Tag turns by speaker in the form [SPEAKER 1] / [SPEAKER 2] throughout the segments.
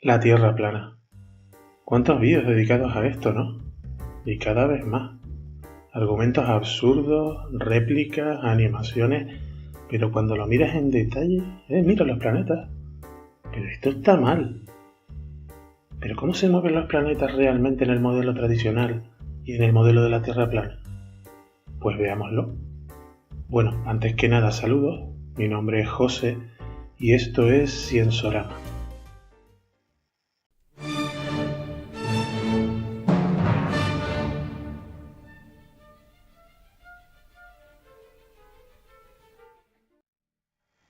[SPEAKER 1] La Tierra plana. ¿Cuántos vídeos dedicados a esto, no? Y cada vez más. Argumentos absurdos, réplicas, animaciones, pero cuando lo miras en detalle, mira los planetas. Pero esto está mal. ¿Pero cómo se mueven los planetas realmente en el modelo tradicional y en el modelo de la Tierra plana? Pues veámoslo. Bueno, antes que nada saludos, mi nombre es José y esto es Ciensorama.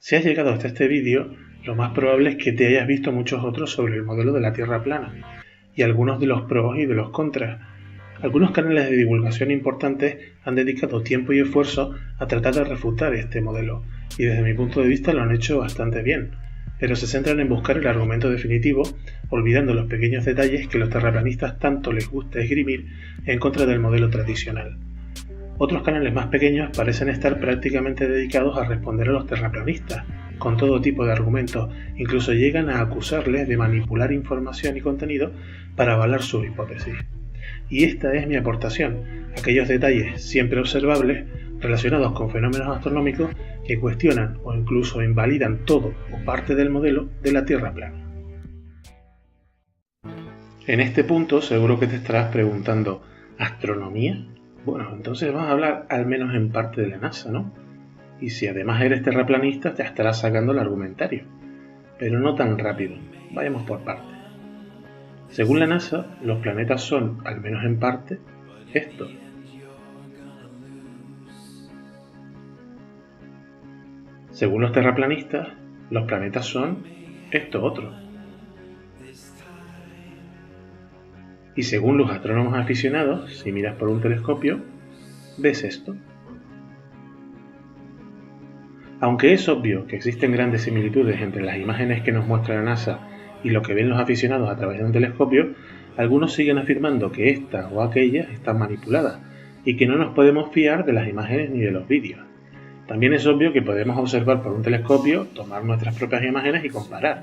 [SPEAKER 1] Si has llegado hasta este vídeo, lo más probable es que te hayas visto muchos otros sobre el modelo de la Tierra plana y algunos de los pros y de los contras. Algunos canales de divulgación importantes han dedicado tiempo y esfuerzo a tratar de refutar este modelo y desde mi punto de vista lo han hecho bastante bien, pero se centran en buscar el argumento definitivo, olvidando los pequeños detalles que los terraplanistas tanto les gusta esgrimir en contra del modelo tradicional. Otros canales más pequeños parecen estar prácticamente dedicados a responder a los terraplanistas, con todo tipo de argumentos, incluso llegan a acusarles de manipular información y contenido para avalar sus hipótesis. Y esta es mi aportación, aquellos detalles siempre observables relacionados con fenómenos astronómicos que cuestionan o incluso invalidan todo o parte del modelo de la Tierra plana. En este punto seguro que te estarás preguntando, ¿astronomía? Bueno, entonces vamos a hablar al menos en parte de la NASA, ¿no? Y si además eres terraplanista, ya estarás sacando el argumentario. Pero no tan rápido, vayamos por partes. Según la NASA, los planetas son, al menos en parte, esto. Según los terraplanistas, los planetas son esto otro. Y según los astrónomos aficionados, si miras por un telescopio, ves esto. Aunque es obvio que existen grandes similitudes entre las imágenes que nos muestra la NASA y lo que ven los aficionados a través de un telescopio, algunos siguen afirmando que esta o aquella están manipuladas y que no nos podemos fiar de las imágenes ni de los vídeos. También es obvio que podemos observar por un telescopio, tomar nuestras propias imágenes y comparar,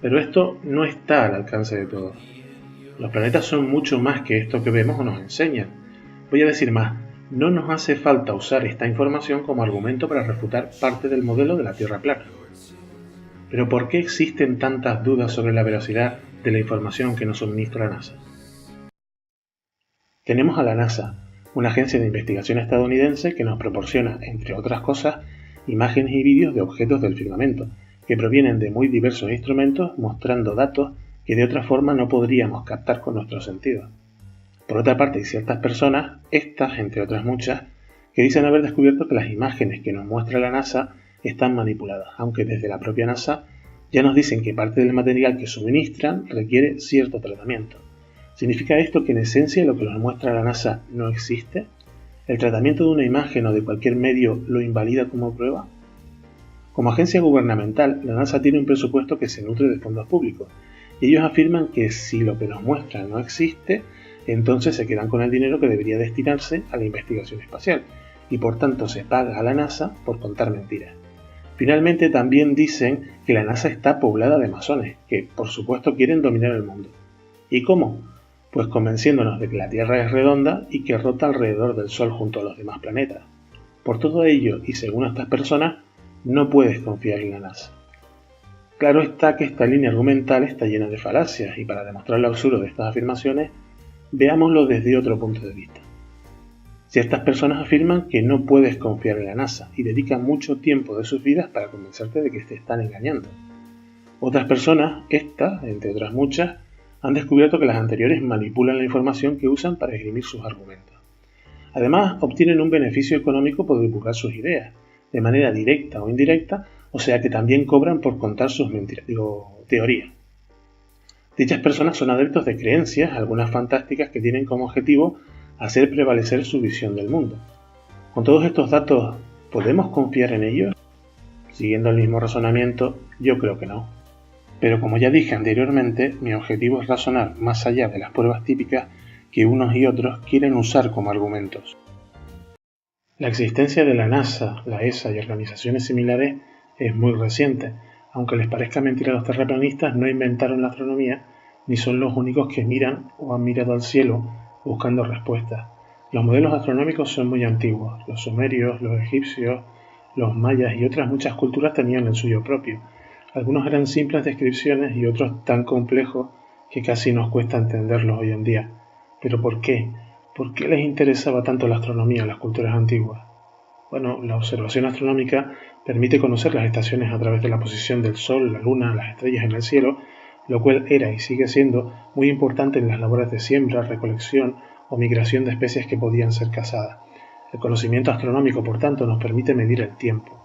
[SPEAKER 1] pero esto no está al alcance de todos. Los planetas son mucho más que esto que vemos o nos enseñan. Voy a decir más, no nos hace falta usar esta información como argumento para refutar parte del modelo de la Tierra plana. Pero ¿por qué existen tantas dudas sobre la veracidad de la información que nos suministra la NASA? Tenemos a la NASA, una agencia de investigación estadounidense que nos proporciona, entre otras cosas, imágenes y vídeos de objetos del firmamento, que provienen de muy diversos instrumentos mostrando datos que de otra forma no podríamos captar con nuestros sentidos. Por otra parte, hay ciertas personas, estas entre otras muchas, que dicen haber descubierto que las imágenes que nos muestra la NASA están manipuladas, aunque desde la propia NASA ya nos dicen que parte del material que suministran requiere cierto tratamiento. ¿Significa esto que en esencia lo que nos muestra la NASA no existe? ¿El tratamiento de una imagen o de cualquier medio lo invalida como prueba? Como agencia gubernamental, la NASA tiene un presupuesto que se nutre de fondos públicos, y ellos afirman que si lo que nos muestran no existe, entonces se quedan con el dinero que debería destinarse a la investigación espacial, y por tanto se paga a la NASA por contar mentiras. Finalmente también dicen que la NASA está poblada de masones, que por supuesto quieren dominar el mundo. ¿Y cómo? Pues convenciéndonos de que la Tierra es redonda y que rota alrededor del Sol junto a los demás planetas. Por todo ello, y según estas personas, no puedes confiar en la NASA. Claro está que esta línea argumental está llena de falacias, y para demostrar lo absurdo de estas afirmaciones, veámoslo desde otro punto de vista. Si estas personas afirman que no puedes confiar en la NASA y dedican mucho tiempo de sus vidas para convencerte de que te están engañando. Otras personas, estas, entre otras muchas, han descubierto que las anteriores manipulan la información que usan para esgrimir sus argumentos. Además, obtienen un beneficio económico por divulgar sus ideas, de manera directa o indirecta, o sea que también cobran por contar sus teorías. Dichas personas son adeptos de creencias, algunas fantásticas, que tienen como objetivo hacer prevalecer su visión del mundo. Con todos estos datos, ¿podemos confiar en ellos? Siguiendo el mismo razonamiento, yo creo que no. Pero como ya dije anteriormente, mi objetivo es razonar más allá de las pruebas típicas que unos y otros quieren usar como argumentos. La existencia de la NASA, la ESA y organizaciones similares es muy reciente, Aunque les parezca mentira a los terraplanistas, no inventaron la astronomía ni son los únicos que miran o han mirado al cielo buscando respuestas. Los modelos astronómicos son muy antiguos. Los sumerios, los egipcios, los mayas y otras muchas culturas tenían el suyo propio. Algunos eran simples descripciones y otros tan complejos que casi nos cuesta entenderlos hoy en día. ¿Pero por qué? ¿Por qué les interesaba tanto la astronomía a las culturas antiguas? Bueno, la observación astronómica permite conocer las estaciones a través de la posición del Sol, la Luna, las estrellas en el cielo, lo cual era y sigue siendo muy importante en las labores de siembra, recolección o migración de especies que podían ser cazadas. El conocimiento astronómico, por tanto, nos permite medir el tiempo.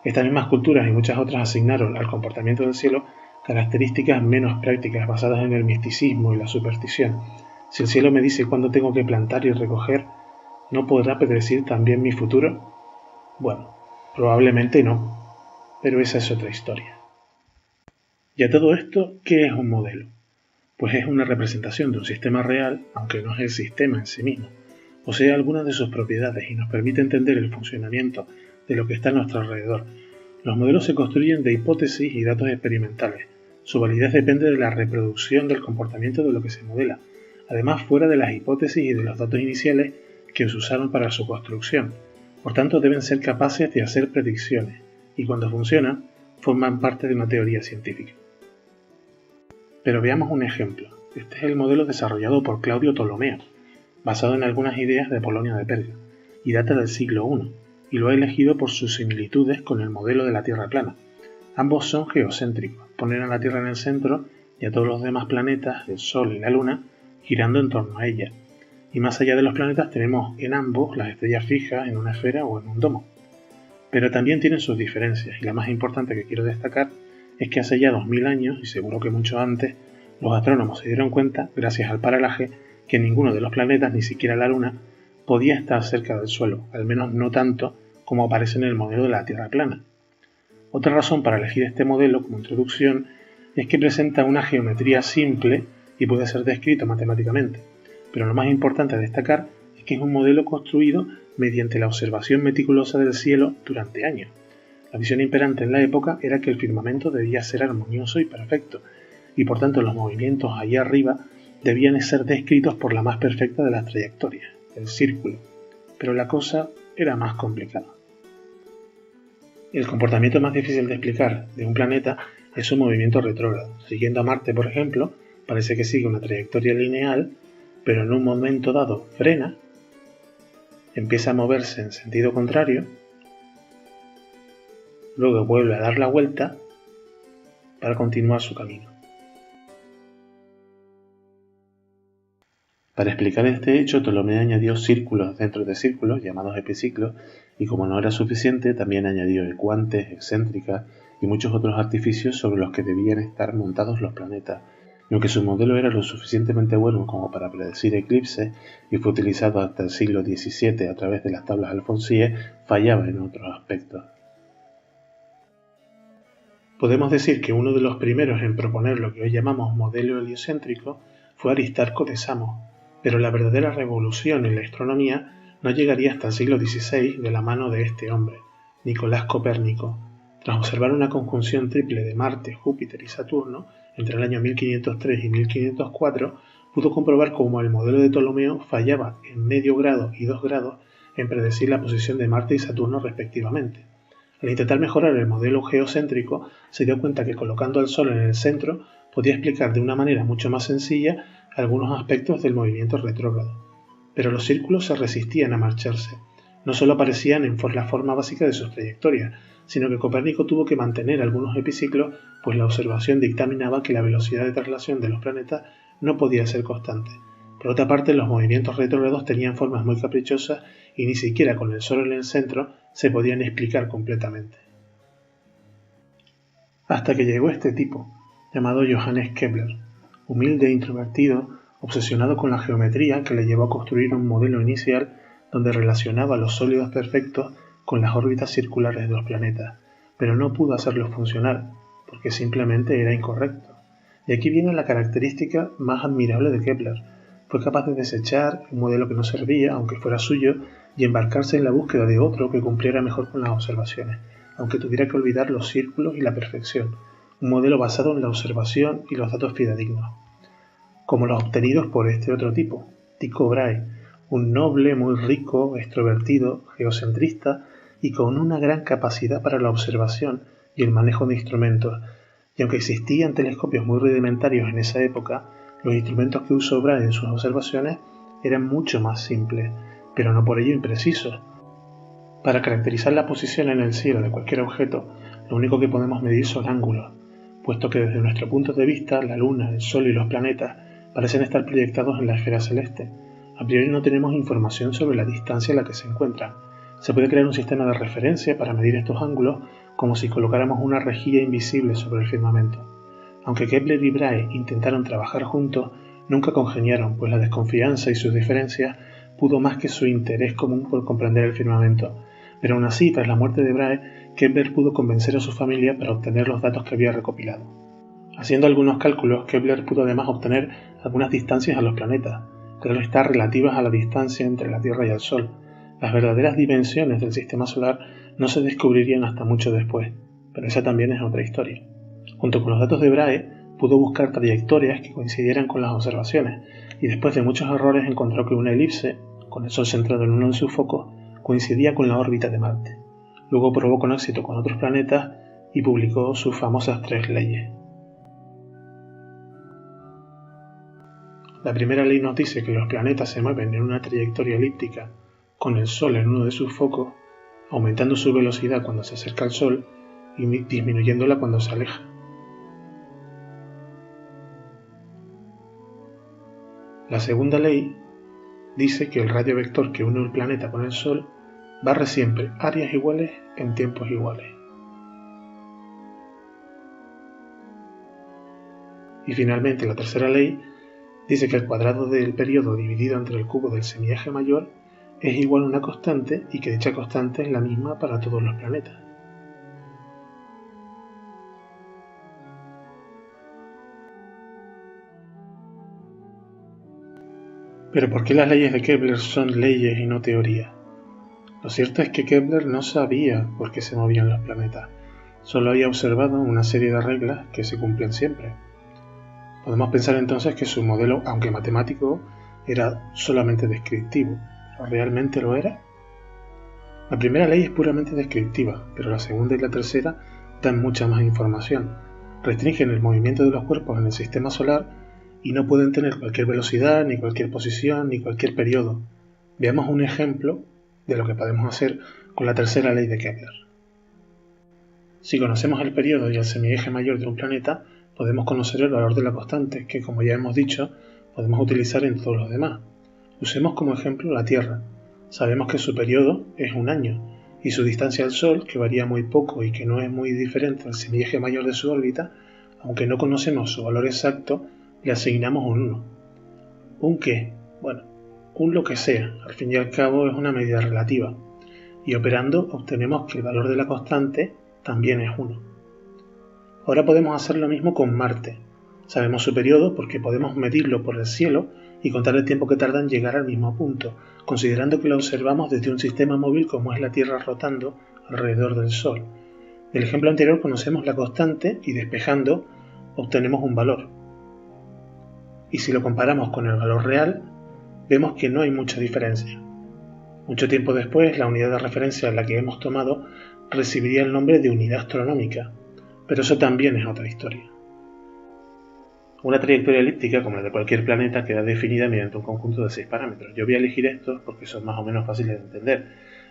[SPEAKER 1] Estas mismas culturas y muchas otras asignaron al comportamiento del cielo características menos prácticas basadas en el misticismo y la superstición. Si el cielo me dice cuándo tengo que plantar y recoger, ¿no podrá predecir también mi futuro? Bueno, probablemente no, pero esa es otra historia. Y a todo esto, ¿qué es un modelo? Pues es una representación de un sistema real, aunque no es el sistema en sí mismo. Posee algunas de sus propiedades y nos permite entender el funcionamiento de lo que está a nuestro alrededor. Los modelos se construyen de hipótesis y datos experimentales. Su validez depende de la reproducción del comportamiento de lo que se modela, además fuera de las hipótesis y de los datos iniciales que se usaron para su construcción. Por tanto, deben ser capaces de hacer predicciones, y cuando funcionan, forman parte de una teoría científica. Pero veamos un ejemplo. Este es el modelo desarrollado por Claudio Ptolomeo, basado en algunas ideas de Apolonio de Perga, y data del siglo I, y lo ha elegido por sus similitudes con el modelo de la Tierra plana. Ambos son geocéntricos, ponen a la Tierra en el centro y a todos los demás planetas, el Sol y la Luna, girando en torno a ella. Y más allá de los planetas tenemos en ambos las estrellas fijas en una esfera o en un domo. Pero también tienen sus diferencias, y la más importante que quiero destacar es que hace ya 2000 años, y seguro que mucho antes, los astrónomos se dieron cuenta, gracias al paralaje, que ninguno de los planetas, ni siquiera la Luna, podía estar cerca del suelo, al menos no tanto como aparece en el modelo de la Tierra plana. Otra razón para elegir este modelo como introducción es que presenta una geometría simple y puede ser descrito matemáticamente, pero lo más importante a destacar es que es un modelo construido mediante la observación meticulosa del cielo durante años. La visión imperante en la época era que el firmamento debía ser armonioso y perfecto, y por tanto los movimientos allá arriba debían ser descritos por la más perfecta de las trayectorias, el círculo. Pero la cosa era más complicada. El comportamiento más difícil de explicar de un planeta es su movimiento retrógrado. Siguiendo a Marte, por ejemplo, parece que sigue una trayectoria lineal, pero en un momento dado frena, empieza a moverse en sentido contrario, luego vuelve a dar la vuelta para continuar su camino. Para explicar este hecho, Ptolomeo añadió círculos dentro de círculos, llamados epiciclos, y como no era suficiente, también añadió ecuantes, excéntricas y muchos otros artificios sobre los que debían estar montados los planetas. Y aunque su modelo era lo suficientemente bueno como para predecir eclipses y fue utilizado hasta el siglo XVII a través de las tablas alfonsíes, fallaba en otros aspectos. Podemos decir que uno de los primeros en proponer lo que hoy llamamos modelo heliocéntrico fue Aristarco de Samos, pero la verdadera revolución en la astronomía no llegaría hasta el siglo XVI de la mano de este hombre, Nicolás Copérnico. Tras observar una conjunción triple de Marte, Júpiter y Saturno entre el año 1503 y 1504, pudo comprobar cómo el modelo de Ptolomeo fallaba en medio grado y 2 grados en predecir la posición de Marte y Saturno respectivamente. Al intentar mejorar el modelo geocéntrico, se dio cuenta que colocando al Sol en el centro podía explicar de una manera mucho más sencilla algunos aspectos del movimiento retrógrado. Pero los círculos se resistían a marcharse. No solo aparecían en la forma básica de sus trayectorias, sino que Copérnico tuvo que mantener algunos epiciclos, pues la observación dictaminaba que la velocidad de traslación de los planetas no podía ser constante. Por otra parte, los movimientos retrógrados tenían formas muy caprichosas y ni siquiera con el Sol en el centro se podían explicar completamente. Hasta que llegó este tipo, llamado Johannes Kepler, humilde e introvertido, obsesionado con la geometría que le llevó a construir un modelo inicial donde relacionaba los sólidos perfectos con las órbitas circulares de los planetas, pero no pudo hacerlo funcionar, porque simplemente era incorrecto. Y aquí viene la característica más admirable de Kepler. Fue capaz de desechar un modelo que no servía, aunque fuera suyo, y embarcarse en la búsqueda de otro que cumpliera mejor con las observaciones. aunque tuviera que olvidar los círculos y la perfección, un modelo basado en la observación y los datos fidedignos, como los obtenidos por este otro tipo, Tycho Brahe, un noble muy rico, extrovertido, geocentrista y con una gran capacidad para la observación y el manejo de instrumentos. Y aunque existían telescopios muy rudimentarios en esa época, los instrumentos que usó Brahe en sus observaciones eran mucho más simples, pero no por ello imprecisos. Para caracterizar la posición en el cielo de cualquier objeto, lo único que podemos medir son ángulos, puesto que desde nuestro punto de vista la Luna, el Sol y los planetas parecen estar proyectados en la esfera celeste. A priori no tenemos información sobre la distancia a la que se encuentran. Se puede crear un sistema de referencia para medir estos ángulos como si colocáramos una rejilla invisible sobre el firmamento. Aunque Kepler y Brahe intentaron trabajar juntos, nunca congeniaron, pues la desconfianza y sus diferencias pudo más que su interés común por comprender el firmamento. Pero aún así, tras la muerte de Brahe, Kepler pudo convencer a su familia para obtener los datos que había recopilado. Haciendo algunos cálculos, Kepler pudo además obtener algunas distancias a los planetas, claro está, relativas a la distancia entre la Tierra y el Sol. Las verdaderas dimensiones del sistema solar no se descubrirían hasta mucho después, pero esa también es otra historia. Junto con los datos de Brahe, pudo buscar trayectorias que coincidieran con las observaciones, y después de muchos errores encontró que una elipse, con el Sol centrado en uno de sus focos, coincidía con la órbita de Marte. Luego probó con éxito con otros planetas y publicó sus famosas 3 leyes. La primera ley nos dice que los planetas se mueven en una trayectoria elíptica con el Sol en uno de sus focos, aumentando su velocidad cuando se acerca al Sol y disminuyéndola cuando se aleja. La segunda ley dice que el radio vector que une un planeta con el Sol barre siempre áreas iguales en tiempos iguales. Y finalmente la tercera ley dice que el cuadrado del periodo dividido entre el cubo del semieje mayor es igual a una constante y que dicha constante es la misma para todos los planetas. Pero ¿por qué las leyes de Kepler son leyes y no teoría? Lo cierto es que Kepler no sabía por qué se movían los planetas, solo había observado una serie de reglas que se cumplen siempre. Podemos pensar entonces que su modelo, aunque matemático, era solamente descriptivo. ¿Pero realmente lo era? La primera ley es puramente descriptiva, pero la segunda y la tercera dan mucha más información. Restringen el movimiento de los cuerpos en el sistema solar y no pueden tener cualquier velocidad, ni cualquier posición, ni cualquier periodo. Veamos un ejemplo de lo que podemos hacer con la tercera ley de Kepler. Si conocemos el periodo y el semieje mayor de un planeta, podemos conocer el valor de la constante, que como ya hemos dicho, podemos utilizar en todos los demás. Usemos como ejemplo la Tierra. Sabemos que su periodo es un año, y su distancia al Sol, que varía muy poco y que no es muy diferente al semieje mayor de su órbita, aunque no conocemos su valor exacto, le asignamos un 1. ¿Un qué? Bueno, un lo que sea, al fin y al cabo es una medida relativa, y operando obtenemos que el valor de la constante también es 1. Ahora podemos hacer lo mismo con Marte. Sabemos su periodo porque podemos medirlo por el cielo y contar el tiempo que tarda en llegar al mismo punto, considerando que lo observamos desde un sistema móvil como es la Tierra rotando alrededor del Sol. Del ejemplo anterior conocemos la constante y despejando obtenemos un valor. Y si lo comparamos con el valor real, vemos que no hay mucha diferencia. Mucho tiempo después, la unidad de referencia en la que hemos tomado recibiría el nombre de unidad astronómica, pero eso también es otra historia. Una trayectoria elíptica, como la de cualquier planeta, queda definida mediante un conjunto de 6 parámetros. Yo voy a elegir estos porque son más o menos fáciles de entender,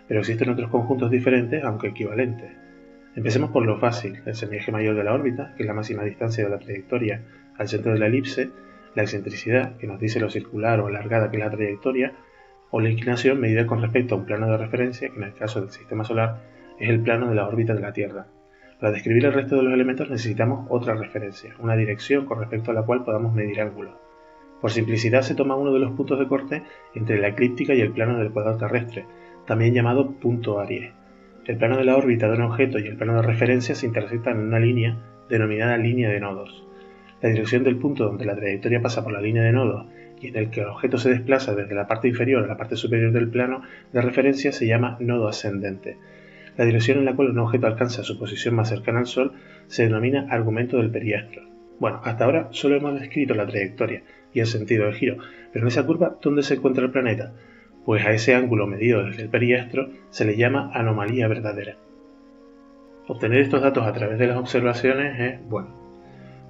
[SPEAKER 1] pero existen otros conjuntos diferentes, aunque equivalentes. Empecemos por lo fácil, el semieje mayor de la órbita, que es la máxima distancia de la trayectoria al centro de la elipse, la excentricidad, que nos dice lo circular o alargada que es la trayectoria, o la inclinación medida con respecto a un plano de referencia, que en el caso del sistema solar es el plano de la órbita de la Tierra. Para describir el resto de los elementos necesitamos otra referencia, una dirección con respecto a la cual podamos medir ángulos. Por simplicidad se toma uno de los puntos de corte entre la eclíptica y el plano del ecuador terrestre, también llamado punto Aries. El plano de la órbita de un objeto y el plano de referencia se intersectan en una línea denominada línea de nodos. La dirección del punto donde la trayectoria pasa por la línea de nodos y en el que el objeto se desplaza desde la parte inferior a la parte superior del plano de referencia se llama nodo ascendente. La dirección en la cual un objeto alcanza su posición más cercana al Sol se denomina argumento del periastro. Bueno, hasta ahora solo hemos descrito la trayectoria y el sentido del giro, pero en esa curva, ¿dónde se encuentra el planeta? Pues a ese ángulo medido desde el periastro se le llama anomalía verdadera. Obtener estos datos a través de las observaciones es,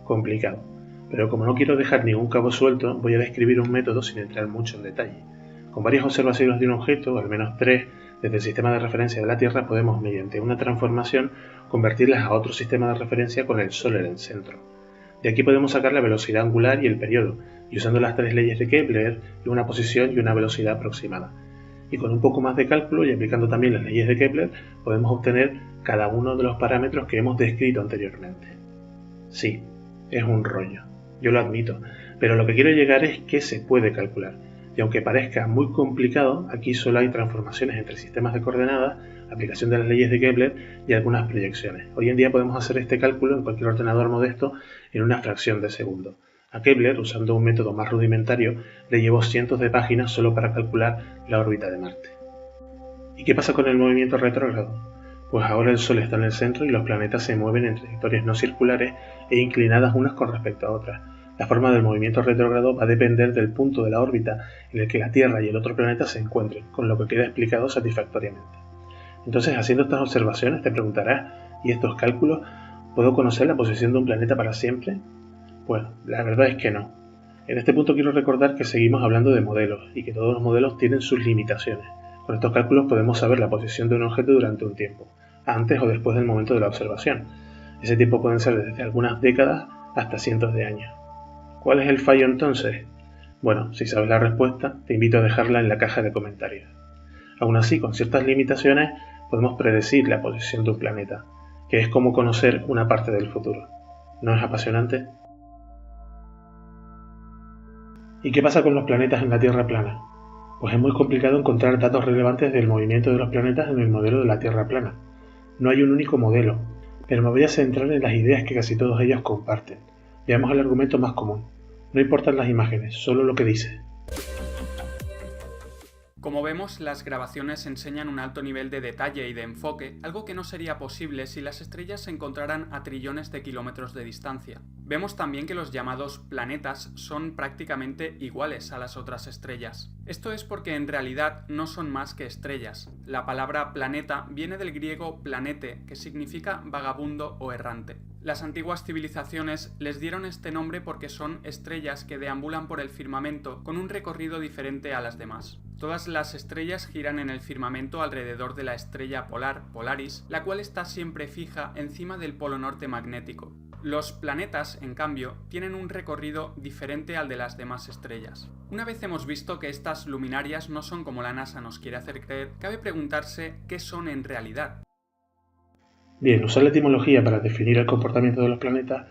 [SPEAKER 1] complicado, pero como no quiero dejar ningún cabo suelto, voy a describir un método sin entrar mucho en detalle. Con varias observaciones de un objeto, al menos 3, desde el sistema de referencia de la Tierra podemos, mediante una transformación, convertirlas a otro sistema de referencia con el Sol en el centro. De aquí podemos sacar la velocidad angular y el periodo, y usando las 3 leyes de Kepler, y una posición y una velocidad aproximada. Y con un poco más de cálculo y aplicando también las leyes de Kepler, podemos obtener cada uno de los parámetros que hemos descrito anteriormente. Sí, es un rollo, yo lo admito, pero lo que quiero llegar es que se puede calcular. Y aunque parezca muy complicado, aquí solo hay transformaciones entre sistemas de coordenadas, aplicación de las leyes de Kepler y algunas proyecciones. Hoy en día podemos hacer este cálculo en cualquier ordenador modesto en una fracción de segundo. A Kepler, usando un método más rudimentario, le llevó cientos de páginas solo para calcular la órbita de Marte. ¿Y qué pasa con el movimiento retrógrado? Pues ahora el Sol está en el centro y los planetas se mueven en trayectorias no circulares e inclinadas unas con respecto a otras. La forma del movimiento retrógrado va a depender del punto de la órbita en el que la Tierra y el otro planeta se encuentren, con lo que queda explicado satisfactoriamente. Entonces, haciendo estas observaciones, te preguntarás, ¿y estos cálculos? ¿Puedo conocer la posición de un planeta para siempre? Bueno, la verdad es que no. En este punto quiero recordar que seguimos hablando de modelos y que todos los modelos tienen sus limitaciones. Con estos cálculos podemos saber la posición de un objeto durante un tiempo, antes o después del momento de la observación. Ese tiempo pueden ser desde algunas décadas hasta cientos de años. ¿Cuál es el fallo entonces? Bueno, si sabes la respuesta, te invito a dejarla en la caja de comentarios. Aún así, con ciertas limitaciones, podemos predecir la posición de un planeta, que es como conocer una parte del futuro. ¿No es apasionante? ¿Y qué pasa con los planetas en la Tierra plana? Pues es muy complicado encontrar datos relevantes del movimiento de los planetas en el modelo de la Tierra plana. No hay un único modelo, pero me voy a centrar en las ideas que casi todos ellos comparten. Veamos el argumento más común. No importan las imágenes, solo lo que dice.
[SPEAKER 2] Como vemos, las grabaciones enseñan un alto nivel de detalle y de enfoque, algo que no sería posible si las estrellas se encontraran a trillones de kilómetros de distancia. Vemos también que los llamados planetas son prácticamente iguales a las otras estrellas. Esto es porque en realidad no son más que estrellas. La palabra planeta viene del griego planete, que significa vagabundo o errante. Las antiguas civilizaciones les dieron este nombre porque son estrellas que deambulan por el firmamento con un recorrido diferente a las demás. Todas las estrellas giran en el firmamento alrededor de la estrella polar, Polaris, la cual está siempre fija encima del polo norte magnético. Los planetas, en cambio, tienen un recorrido diferente al de las demás estrellas. Una vez hemos visto que estas luminarias no son como la NASA nos quiere hacer creer, cabe preguntarse qué son en realidad.
[SPEAKER 1] Bien, usar la etimología para definir el comportamiento de los planetas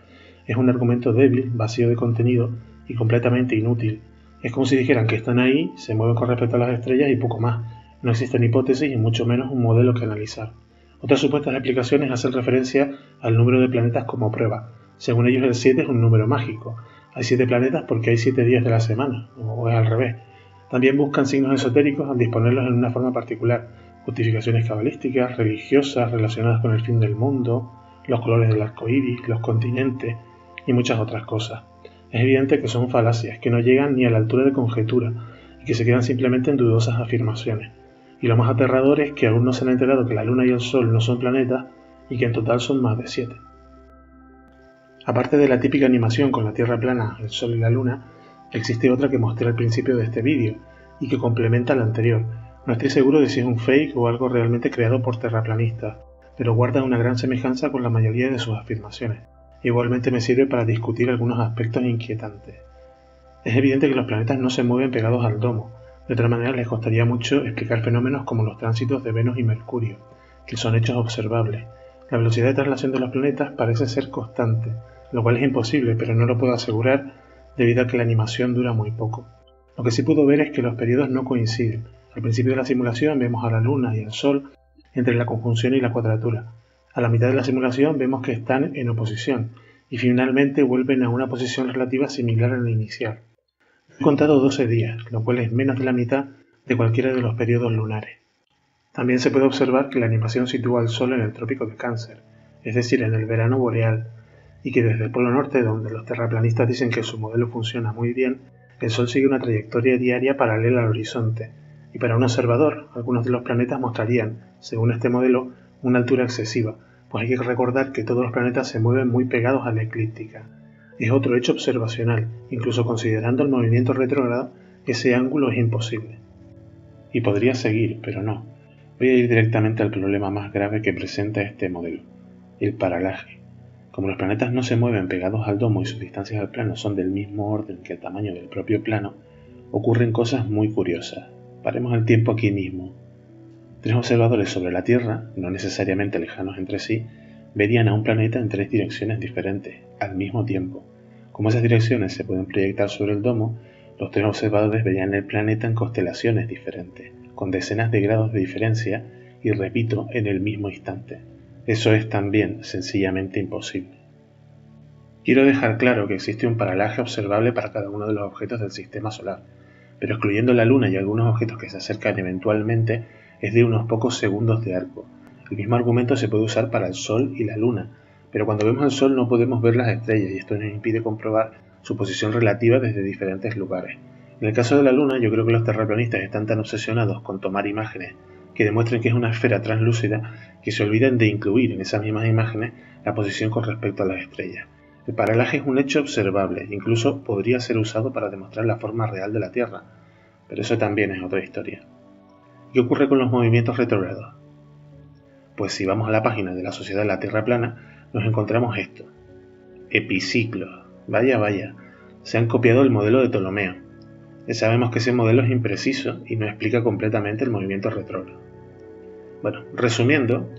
[SPEAKER 1] es un argumento débil, vacío de contenido y completamente inútil. Es como si dijeran que están ahí, se mueven con respecto a las estrellas y poco más. No existen hipótesis y mucho menos un modelo que analizar. Otras supuestas explicaciones hacen referencia al número de planetas como prueba. Según ellos, el 7 es un número mágico. Hay 7 planetas porque hay 7 días de la semana, o es al revés. También buscan signos esotéricos al disponerlos en una forma particular, justificaciones cabalísticas, religiosas relacionadas con el fin del mundo, los colores del arco iris, los continentes y muchas otras cosas. Es evidente que son falacias, que no llegan ni a la altura de conjetura y que se quedan simplemente en dudosas afirmaciones. Y lo más aterrador es que aún no se han enterado que la Luna y el Sol no son planetas y que en total son más de 7. Aparte de la típica animación con la Tierra plana, el Sol y la Luna, existe otra que mostré al principio de este vídeo y que complementa la anterior. No estoy seguro de si es un fake o algo realmente creado por terraplanistas, pero guarda una gran semejanza con la mayoría de sus afirmaciones. Igualmente me sirve para discutir algunos aspectos inquietantes. Es evidente que los planetas no se mueven pegados al domo. De otra manera les costaría mucho explicar fenómenos como los tránsitos de Venus y Mercurio, que son hechos observables. La velocidad de traslación de los planetas parece ser constante, lo cual es imposible, pero no lo puedo asegurar debido a que la animación dura muy poco. Lo que sí puedo ver es que los periodos no coinciden. Al principio de la simulación vemos a la Luna y al Sol entre la conjunción y la cuadratura. A la mitad de la simulación vemos que están en oposición y finalmente vuelven a una posición relativa similar a la inicial. He contado 12 días, lo cual es menos de la mitad de cualquiera de los periodos lunares. También se puede observar que la animación sitúa al Sol en el trópico de Cáncer, es decir, en el verano boreal, y que desde el Polo Norte, donde los terraplanistas dicen que su modelo funciona muy bien, el Sol sigue una trayectoria diaria paralela al horizonte, y para un observador, algunos de los planetas mostrarían, según este modelo, una altura excesiva, pues hay que recordar que todos los planetas se mueven muy pegados a la eclíptica. Es otro hecho observacional, incluso considerando el movimiento retrógrado, ese ángulo es imposible. Y podría seguir, pero no. Voy a ir directamente al problema más grave que presenta este modelo, el paralaje. Como los planetas no se mueven pegados al domo y sus distancias al plano son del mismo orden que el tamaño del propio plano, ocurren cosas muy curiosas. Paremos el tiempo aquí mismo. 3 observadores sobre la Tierra, no necesariamente lejanos entre sí, verían a un planeta en 3 direcciones diferentes, al mismo tiempo. Como esas direcciones se pueden proyectar sobre el domo, los 3 observadores verían el planeta en constelaciones diferentes, con decenas de grados de diferencia y, repito, en el mismo instante. Eso es también sencillamente imposible. Quiero dejar claro que existe un paralaje observable para cada uno de los objetos del sistema solar, pero excluyendo la Luna y algunos objetos que se acercan eventualmente, es de unos pocos segundos de arco. El mismo argumento se puede usar para el Sol y la Luna, pero cuando vemos el Sol no podemos ver las estrellas y esto nos impide comprobar su posición relativa desde diferentes lugares. En el caso de la Luna, yo creo que los terraplanistas están tan obsesionados con tomar imágenes que demuestren que es una esfera translúcida que se olvidan de incluir en esas mismas imágenes la posición con respecto a las estrellas. El paralaje es un hecho observable, incluso podría ser usado para demostrar la forma real de la Tierra, pero eso también es otra historia. ¿Qué ocurre con los movimientos retrógrados? Pues si vamos a la página de la Sociedad de la Tierra Plana, nos encontramos esto. Epiciclos. Vaya, se han copiado el modelo de Ptolomeo. Ya sabemos que ese modelo es impreciso y no explica completamente el movimiento retrógrado. Bueno, resumiendo,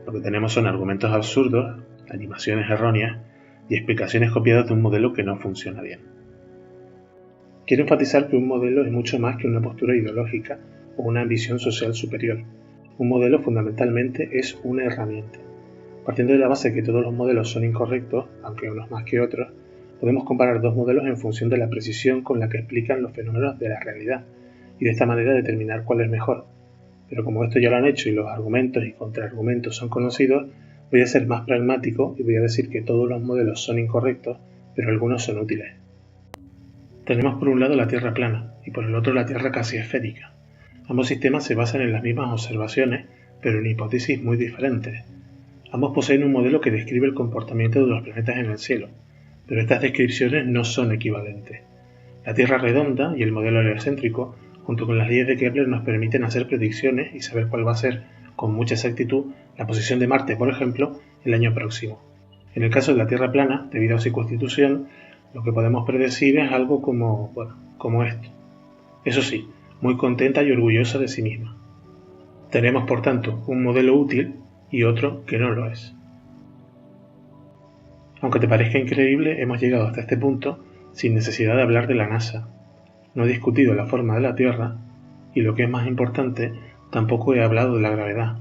[SPEAKER 1] lo que tenemos son argumentos absurdos, animaciones erróneas y explicaciones copiadas de un modelo que no funciona bien. Quiero enfatizar que un modelo es mucho más que una postura ideológica o una ambición social superior. Un modelo fundamentalmente es una herramienta. Partiendo de la base de que todos los modelos son incorrectos, aunque unos más que otros, podemos comparar 2 modelos en función de la precisión con la que explican los fenómenos de la realidad y de esta manera determinar cuál es mejor. Pero como esto ya lo han hecho y los argumentos y contraargumentos son conocidos, voy a ser más pragmático y voy a decir que todos los modelos son incorrectos, pero algunos son útiles. Tenemos por un lado la Tierra plana y por el otro la Tierra casi esférica. Ambos sistemas se basan en las mismas observaciones, pero en hipótesis muy diferentes. Ambos poseen un modelo que describe el comportamiento de los planetas en el cielo, pero estas descripciones no son equivalentes. La Tierra redonda y el modelo heliocéntrico, junto con las leyes de Kepler, nos permiten hacer predicciones y saber cuál va a ser, con mucha exactitud, la posición de Marte, por ejemplo, el año próximo. En el caso de la Tierra plana, debido a su constitución, lo que podemos predecir es algo como esto. Eso sí, muy contenta y orgullosa de sí misma. Tenemos, por tanto, un modelo útil y otro que no lo es. Aunque te parezca increíble, hemos llegado hasta este punto sin necesidad de hablar de la NASA. No he discutido la forma de la Tierra y, lo que es más importante, tampoco he hablado de la gravedad.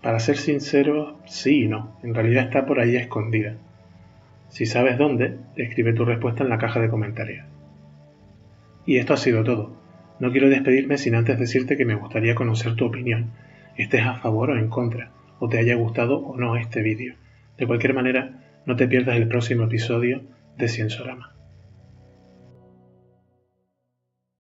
[SPEAKER 1] Para ser sincero, sí y no, en realidad está por ahí escondida. Si sabes dónde, escribe tu respuesta en la caja de comentarios. Y esto ha sido todo. No quiero despedirme sin antes decirte que me gustaría conocer tu opinión, estés a favor o en contra, o te haya gustado o no este vídeo. De cualquier manera, no te pierdas el próximo episodio de Ciensorama.